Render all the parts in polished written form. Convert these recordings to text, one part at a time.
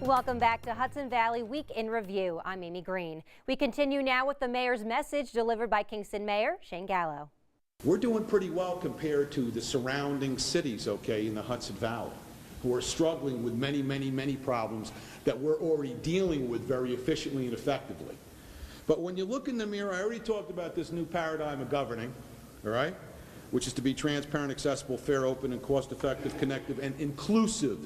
Welcome back to Hudson Valley Week in Review. I'm Amy Greene. We continue now with the mayor's message delivered by Kingston Mayor Shayne Gallo. We're doing pretty well compared to the surrounding cities, okay, in the Hudson Valley, who are struggling with many problems that we're already dealing with very efficiently and effectively. But when you look in the mirror, I already talked about this new paradigm of governing, all right, which is to be transparent, accessible, fair, open, and cost-effective, connective, and inclusive.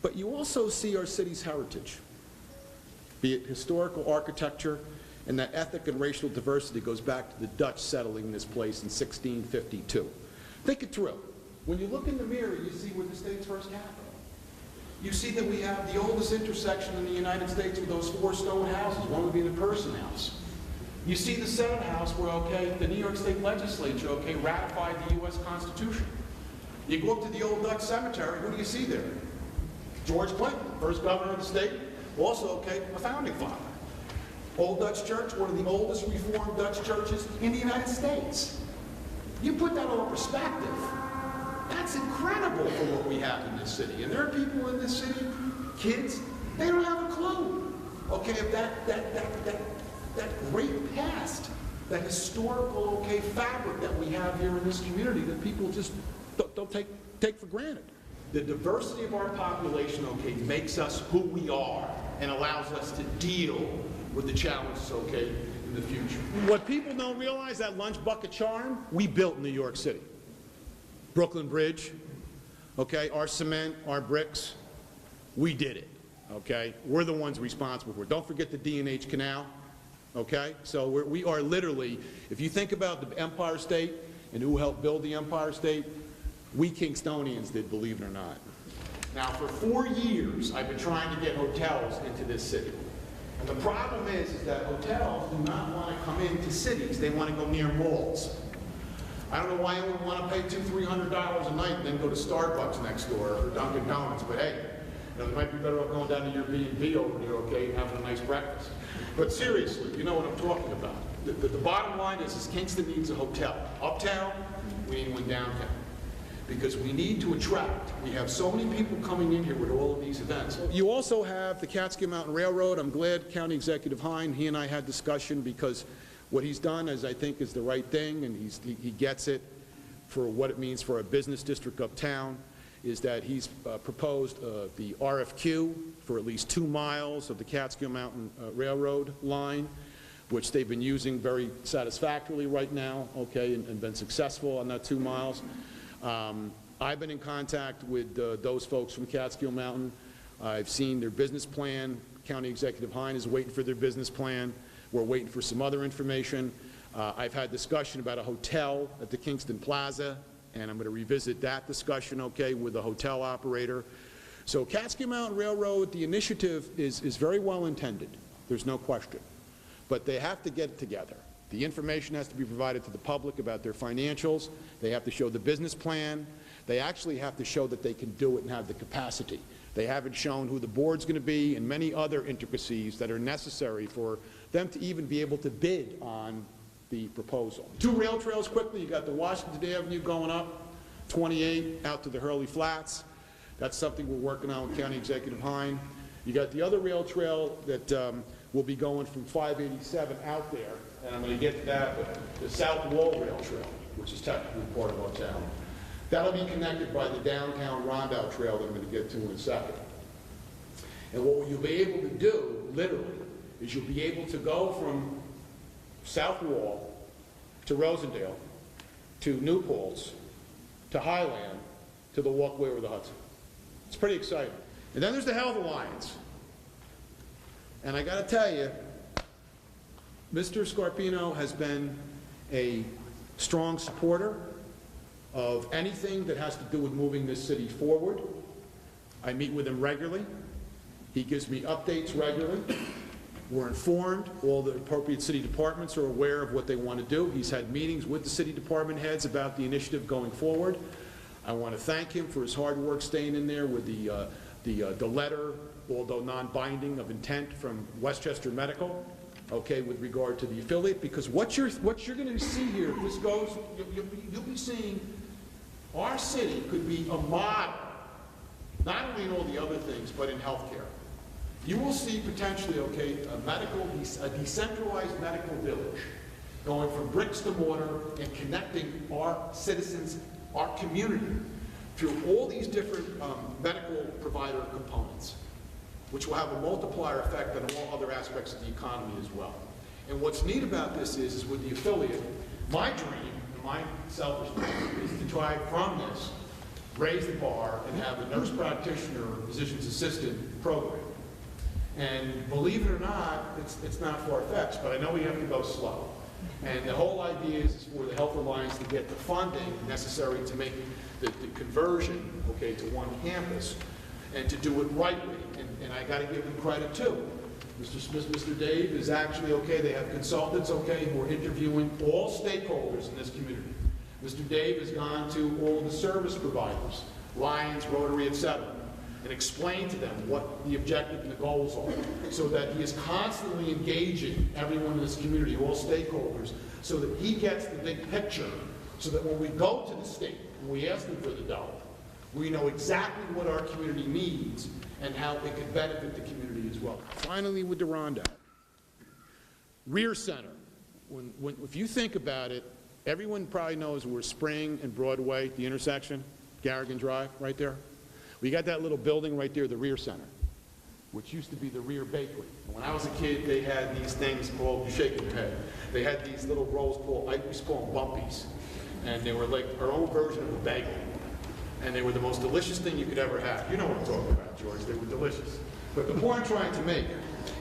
But you also see our city's heritage, be it historical architecture, and that ethnic and racial diversity goes back to the Dutch settling this place in 1652. Think it through. When you look in the mirror, you see we're the state's first capital. You see that we have the oldest intersection in the United States with those 4 stone houses, one would be the Person House. You see the Senate House where, okay, the New York State Legislature, okay, ratified the U.S. Constitution. You go up to the old Dutch cemetery, who do you see there? George Clinton, first governor of the state, also, okay, a founding father. Old Dutch Church, one of the oldest Reformed Dutch churches in the United States. You put that all in perspective, that's incredible for what we have in this city. And there are people in this city, kids, they don't have a clue, okay, of that great past, that historical, okay, fabric that we have here in this community that people just don't take for granted. The diversity of our population, okay, makes us who we are and allows us to deal with the challenges, okay, in the future. What people don't realize, that lunch bucket charm, we built in New York City. Brooklyn Bridge, okay, our cement, our bricks, we did it, okay? We're the ones responsible for it. Don't forget the D&H Canal, okay? So we are literally, if you think about the Empire State and who helped build the Empire State, we Kingstonians did, believe it or not. Now, for 4 years, I've been trying to get hotels into this city. And the problem is that hotels do not want to come into cities. They want to go near malls. I don't know why anyone would want to pay $200-300 a night and then go to Starbucks next door or Dunkin' Donuts, but hey, you know, they might be better off going down to your B&B over here, okay, and having a nice breakfast. But seriously, you know what I'm talking about. The bottom line is Kingston needs a hotel. Uptown, we need one downtown. Because we need to attract. We have so many people coming in here with all of these events. You also have the Catskill Mountain Railroad. I'm glad County Executive Hine, he and I had discussion, because what he's done is, I think, is the right thing, and he gets it for what it means for a business district uptown, is that he's proposed the RFQ for at least 2 miles of the Catskill Mountain Railroad line, which they've been using very satisfactorily right now, okay, and been successful on that 2 miles. I've been in contact with those folks from Catskill Mountain. I've seen their business plan. County Executive Hine is waiting for their business plan. We're waiting for some other information. I've had discussion about a hotel at the Kingston Plaza, and I'm going to revisit that discussion, okay, with the hotel operator. So Catskill Mountain Railroad, the initiative is very well intended. There's no question. But they have to get it together. The information has to be provided to the public about their financials. They have to show the business plan. They actually have to show that they can do it and have the capacity. They haven't shown who the board's going to be and many other intricacies that are necessary for them to even be able to bid on the proposal. 2 rail trails quickly. You got the Washington Avenue going up, 28 out to the Hurley Flats. That's something we're working on with County Executive Hine. You got the other rail trail that will be going from 587 out there, and I'm going to get to that, but the South Wall Rail Trail, which is technically part of our town. That'll be connected by the downtown Rondout Trail that I'm going to get to in a second. And what you'll be able to do, literally, is you'll be able to go from South Wall to Rosendale, to New Paltz, to Highland, to the walkway over the Hudson. It's pretty exciting. And then there's the Health Alliance. And I got to tell you, Mr. Scarpino has been a strong supporter of anything that has to do with moving this city forward. I meet with him regularly. He gives me updates regularly. We're informed. All the appropriate city departments are aware of what they want to do. He's had meetings with the city department heads about the initiative going forward. I want to thank him for his hard work staying in there with the letter, although non-binding, of intent from Westchester Medical, okay, with regard to the affiliate, because what you're going to see here, if this goes, you'll be seeing our city could be a model not only in all the other things, but in healthcare. You will see potentially, okay, a decentralized medical village going from bricks to mortar and connecting our citizens, our community, through all these different medical provider components, which will have a multiplier effect on all other aspects of the economy as well. And what's neat about this is with the affiliate, my dream, and my selfish dream, is to try from this, raise the bar and have a nurse practitioner or physician's assistant program. And believe it or not, it's not far-fetched, but I know we have to go slow. And the whole idea is for the Health Alliance to get the funding necessary to make the conversion, okay, to one campus, and to do it rightly. And I got to give them credit too. Mr. Smith, Mr. Dave is actually okay. They have consultants, okay, who are interviewing all stakeholders in this community. Mr. Dave has gone to all the service providers, Lions, Rotary, etc., and explained to them what the objective and the goals are, so that he is constantly engaging everyone in this community, all stakeholders, so that he gets the big picture, so that when we go to the state and we ask them for the dollar, we know exactly what our community needs and how it could benefit the community as well. Finally, with the Rondout, Rear Center. If you think about it, everyone probably knows where Spring and Broadway, the intersection, Garrigan Drive, right there. We got that little building right there, the Rear Center, which used to be the Rear Bakery. When I was a kid, they had these things called, you're shaking your head, they had these little rolls called, I used to call them Bumpies, and they were like our own version of a bagel. And they were the most delicious thing you could ever have. You know what I'm talking about, George. They were delicious. But the point I'm trying to make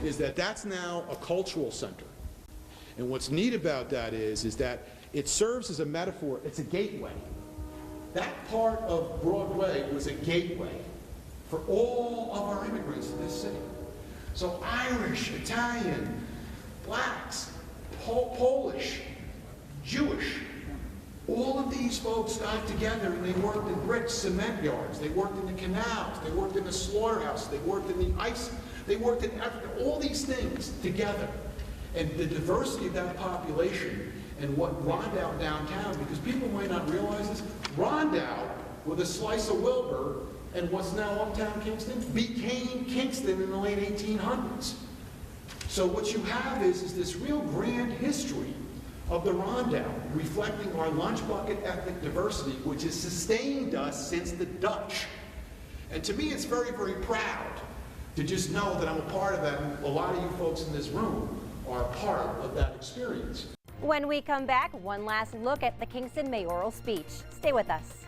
is that that's now a cultural center. And what's neat about that is that it serves as a metaphor. It's a gateway. That part of Broadway was a gateway for all of our immigrants to this city. So Irish, Italian, blacks, Polish, Jewish, all of these folks got together and they worked in bricks, cement yards, they worked in the canals, they worked in the slaughterhouse, they worked in the ice, they worked in all these things together. And the diversity of that population and what Rondout downtown, because people might not realize this, Rondout, with a slice of Wilbur and what's now uptown Kingston, became Kingston in the late 1800s. So what you have is this real grand history of the Rondout, reflecting our lunch bucket ethnic diversity, which has sustained us since the Dutch. And to me, it's very, very proud to just know that I'm a part of that, and a lot of you folks in this room are a part of that experience. When we come back, one last look at the Kingston mayoral speech. Stay with us.